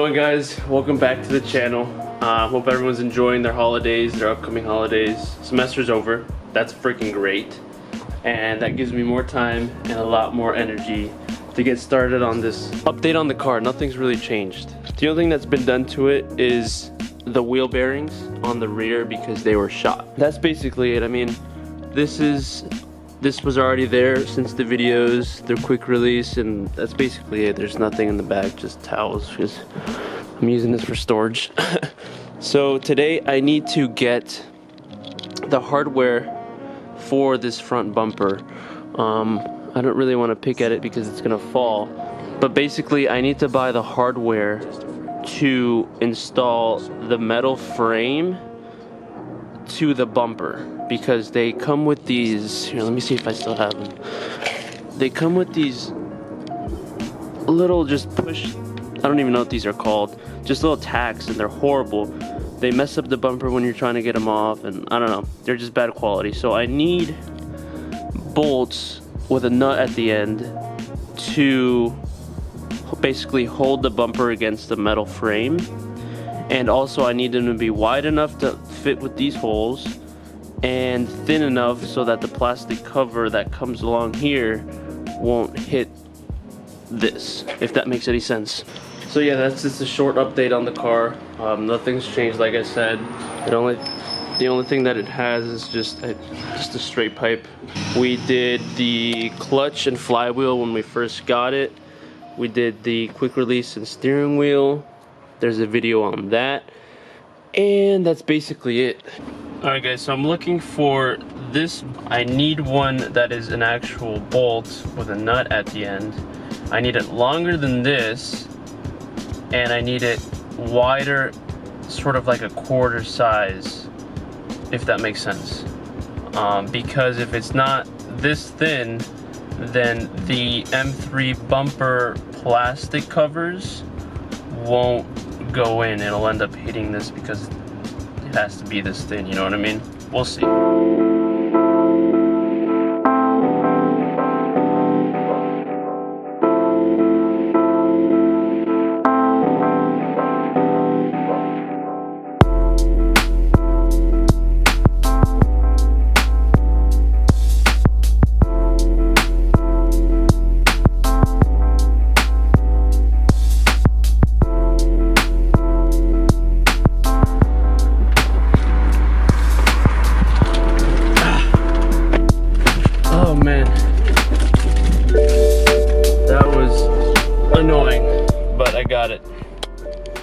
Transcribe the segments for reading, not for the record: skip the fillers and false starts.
going, guys? Welcome back to the channel. Hope everyone's enjoying their holidays, their upcoming holidays. Semester's over. That's freaking great. And that gives me more time and a lot more energy to get started on this update on the car. Nothing's really changed. The only thing that's been done to it is the wheel bearings on the rear because they were shot. That's basically it. I mean, this was already there since the videos. They're quick release, and that's basically it. There's nothing in the back, just towels, because I'm using this for storage. So today I need to get the hardware for this front bumper. I don't really want to pick at it because it's gonna fall, but basically I need to buy the hardware to install the metal frame to the bumper, because they come with these, here, let me see if I still have them. They come with these little just push, I don't even know what these are called, just little tacks, and they're horrible. They mess up the bumper when you're trying to get them off, and I don't know, they're just bad quality. So I need bolts with a nut at the end to basically hold the bumper against the metal frame. And also I need them to be wide enough to fit with these holes and thin enough so that the plastic cover that comes along here won't hit this, if that makes any sense. So yeah, that's just a short update on the car. Nothing's changed, like I said. The only thing that it has is just a straight pipe. We did the clutch and flywheel when we first got it. We did the quick release and steering wheel. There's a video on that, and that's basically it. Alright guys, so I'm looking for this. I need one that is an actual bolt with a nut at the end. I need it longer than this, and I need it wider, sort of like a quarter size, if that makes sense. Because if it's not this thin, then the M3 bumper plastic covers won't go in. It'll end up hitting this because it has to be this thin, you know what I mean? We'll see.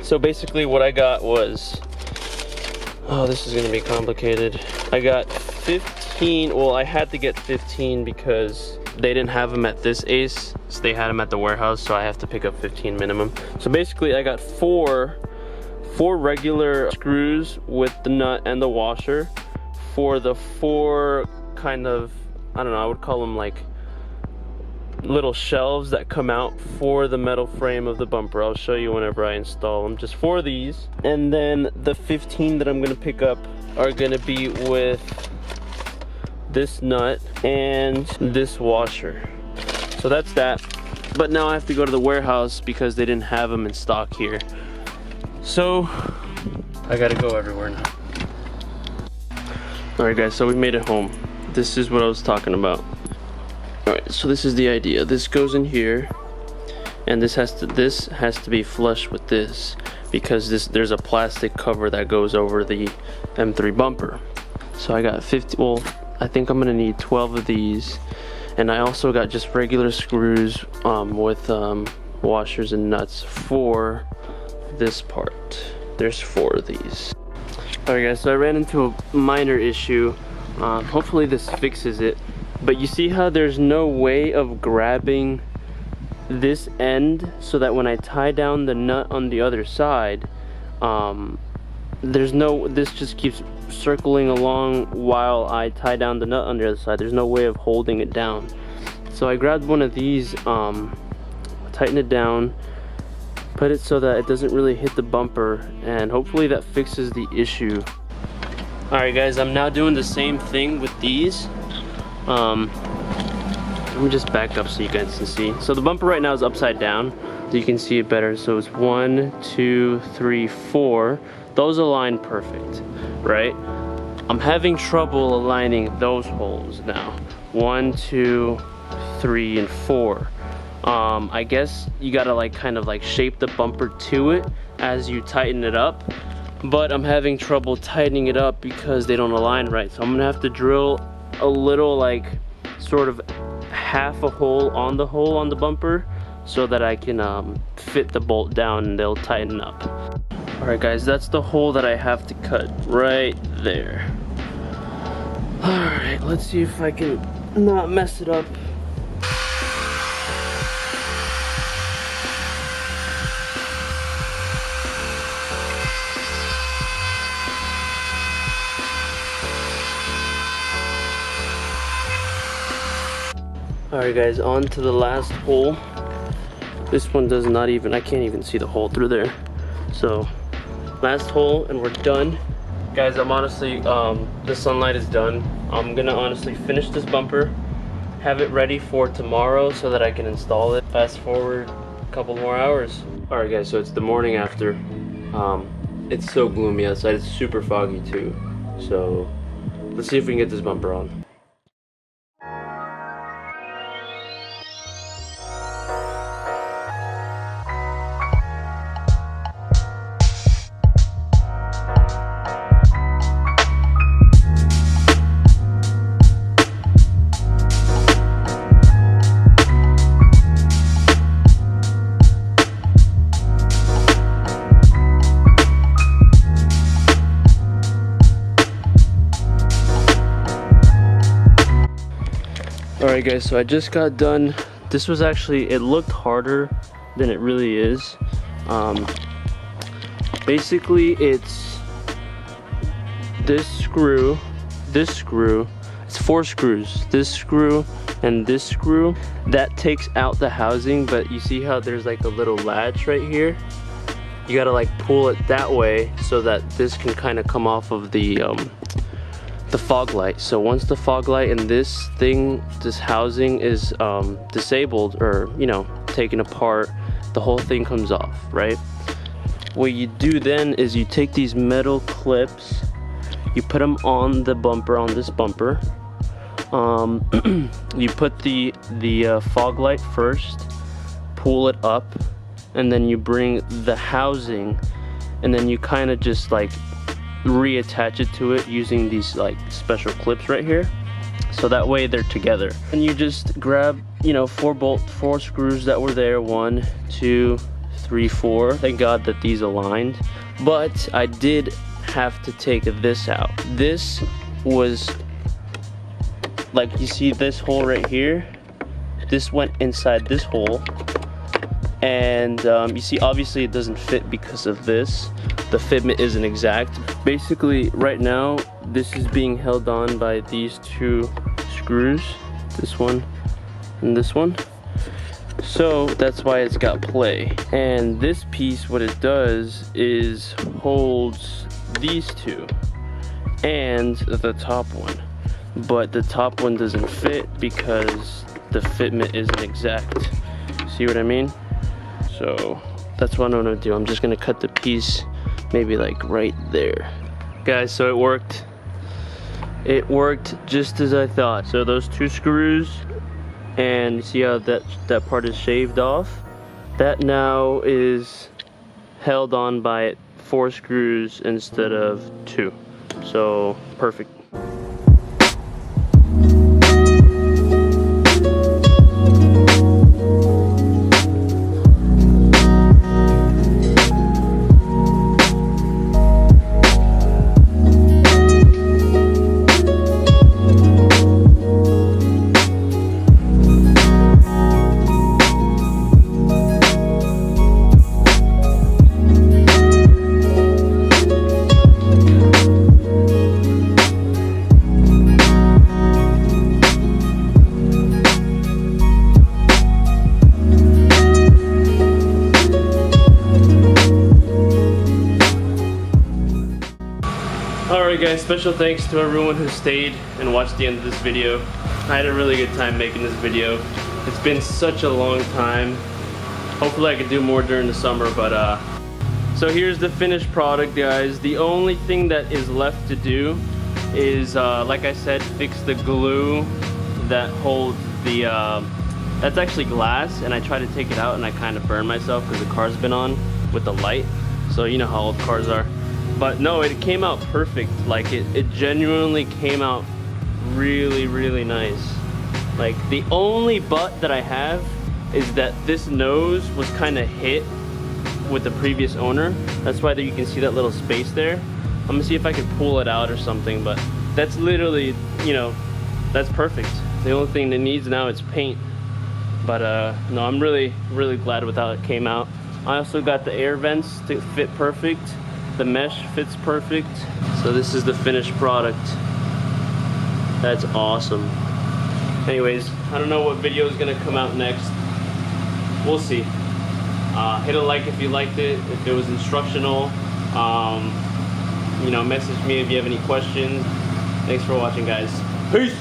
So basically what I got was, oh, this is gonna be complicated. I got 15, well, I had to get 15 because they didn't have them at this Ace, so they had them at the warehouse, so I have to pick up 15 minimum. So basically I got four regular screws with the nut and the washer for the four kind of, I don't know, I would call them like little shelves that come out for the metal frame of the bumper. I'll show you whenever I install them, just for these. And then the 15 that I'm gonna pick up are gonna be with this nut and this washer. So that's that. But now I have to go to the warehouse because they didn't have them in stock here. So I gotta go everywhere now. Alright guys, so we made it home. This is what I was talking about. Alright, so this is the idea. This goes in here, and this has to be flush with this, because there's a plastic cover that goes over the M3 bumper. So I got 50, well, I think I'm gonna need 12 of these, and I also got just regular screws with washers and nuts for this part. There's 4 of these. Alright guys, so I ran into a minor issue. Hopefully this fixes it. But you see how there's no way of grabbing this end, so that when I tie down the nut on the other side, this just keeps circling along while I tie down the nut on the other side. There's no way of holding it down. So I grabbed one of these, tighten it down, put it so that it doesn't really hit the bumper, and hopefully that fixes the issue. Alright guys, I'm now doing the same thing with these. Let me just back up so you guys can see. So the bumper right now is upside down. you can see it better. So it's 1, 2, 3, 4. Those align perfect, right? I'm having trouble aligning those holes now. 1, 2, 3, and 4. I guess you gotta like kind of like shape the bumper to it as you tighten it up, but I'm having trouble tightening it up because they don't align right. So I'm gonna have to drill a little, like sort of half a hole on the bumper so that I can fit the bolt down and they'll tighten up. Alright guys, that's the hole that I have to cut right there. Alright, let's see if I can not mess it up. Alright guys, on to the last hole. This one does not even, I can't even see the hole through there. So, last hole and we're done. Guys, I'm honestly, the sunlight is done. I'm gonna honestly finish this bumper, have it ready for tomorrow so that I can install it. Fast forward a couple more hours. Alright guys, so it's the morning after. It's so gloomy outside, it's super foggy too. So, let's see if we can get this bumper on. Alright guys, so I just got done. This was actually, it looked harder than it really is. Basically it's this screw, it's 4 screws, this screw and this screw. That takes out the housing, but you see how there's like a little latch right here? You gotta like pull it that way so that this can kind of come off of the fog light. So once the fog light and this housing is disabled, or you know, taken apart, the whole thing comes off, right? What you do then is you take these metal clips, you put them on the bumper, on this bumper. You put the fog light first, pull it up, and then you bring the housing, and then you kind of just like reattach it to it using these like special clips right here, so that way they're together. And you just grab, you know, 4 screws that were there, 1, 2, 3, 4. Thank God that these aligned, but I did have to take this out. This was like, you see this hole right here, this went inside this hole, and you see obviously it doesn't fit because of this. The fitment isn't exact. Basically right now this is being held on by these 2 screws, this one and this one. So that's why it's got play. And this piece, what it does is holds these 2 and the top one, but the top one doesn't fit because the fitment isn't exact. See what I mean? So that's what I'm gonna do. I'm just gonna cut the piece maybe like right there. Guys, so it worked. It worked just as I thought. So those 2 screws, and you see how that part is shaved off? That now is held on by 4 screws instead of 2. So perfect. Alright guys, special thanks to everyone who stayed and watched the end of this video. I had a really good time making this video. It's been such a long time Hopefully I can do more during the summer, but so here's the finished product, guys. The only thing that is left to do is, like I said, fix the glue that holds the, that's actually glass, and I tried to take it out and I kind of burned myself because the car's been on with the light. So you know how old cars are. But no, it came out perfect. Like it genuinely came out really, really nice. Like the only but that I have is that this nose was kind of hit with the previous owner. That's why you can see that little space there. I'm gonna see if I can pull it out or something, but that's literally, you know, that's perfect. The only thing that needs now is paint. But no, I'm really, really glad with how it came out. I also got the air vents to fit perfect. The mesh fits perfect. So this is the finished product. That's awesome. Anyways, I don't know what video is gonna come out next. We'll see. Hit a like if you liked it, if it was instructional. You know, message me if you have any questions. Thanks for watching, guys. Peace!